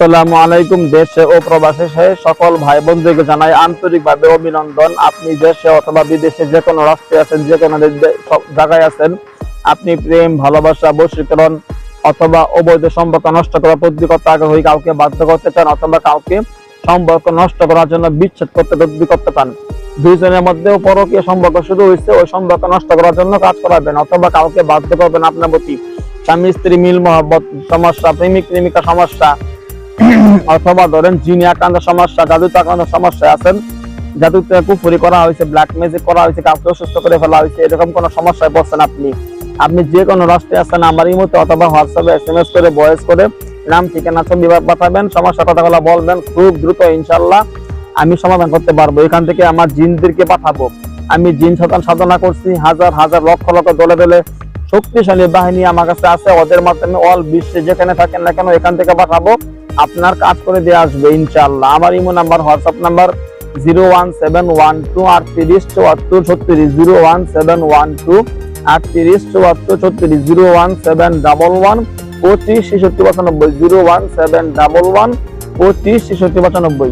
আসসালামু আলাইকুম। দেশে ও প্রবাসে সকল ভাই বোনদেরকে জানাই আন্তরিকভাবে অভিনন্দন। আপনি দেশে অথবা বিদেশে যে কোনো রাষ্ট্রে আছেন, যে কোনো সব জায়গায় আছেন, আপনি প্রেম, ভালোবাসা, বশীকরণ অথবা অবৈধ সম্পর্ক নষ্ট করার প্রতিকর্তা আগ্রহী কাউকে বাধ্য করতে চান অথবা কাউকে সম্পর্ক নষ্ট করার জন্য বিচ্ছেদ করতে চান, দুইজনের মধ্যেও পরকীয় সম্পর্ক শুরু হয়েছে, ওই সম্পর্ক নষ্ট করার জন্য কাজ করাবেন অথবা কাউকে বাধ্য করবেন আপনার প্রতি, স্বামী স্ত্রী মিল মহব্বত সমস্যা, প্রেমিক প্রেমিকা সমস্যা, অথবা ধরেন জিনি আক্রান্ত সমস্যা, জাদুতে আক্রান্ত সমস্যা আছেন, জাদুতে কুফরি করা হয়েছে, ব্ল্যাক ম্যাজিক করা হয়েছে, কাউকে অসুস্থ করে ফেলা হয়েছে, এরকম কোন সমস্যায় পড়ছেন আপনি যে কোনো রাষ্ট্রে আছেন, আমার ইমোতে অথবা হোয়াটসঅ্যাপে SMS করে ভয়েস করে নাম ঠিকানা ছবি পাঠাবেন, সমস্যা কথাগুলো বলবেন, খুব দ্রুত ইনশাআল্লাহ আমি সমাধান করতে পারবো। এখান থেকে আমার জিনদেরকে পাঠাবো। আমি জিন সাধনা করছি, হাজার হাজার লক্ষ লক্ষ দলে দলে শক্তিশালী বাহিনী আমার কাছে আছে, ওদের মাধ্যমে অল বিশ্বে যেখানে থাকেন না কেন এখান থেকে পাঠাবো, আপনার কাজ করে দিয়ে আসবে ইনশাআল্লাহ। আমার ইমো নাম্বার, হোয়াটসঅ্যাপ নাম্বার 01712387436, 01712387436, 01711256695, 01711256695।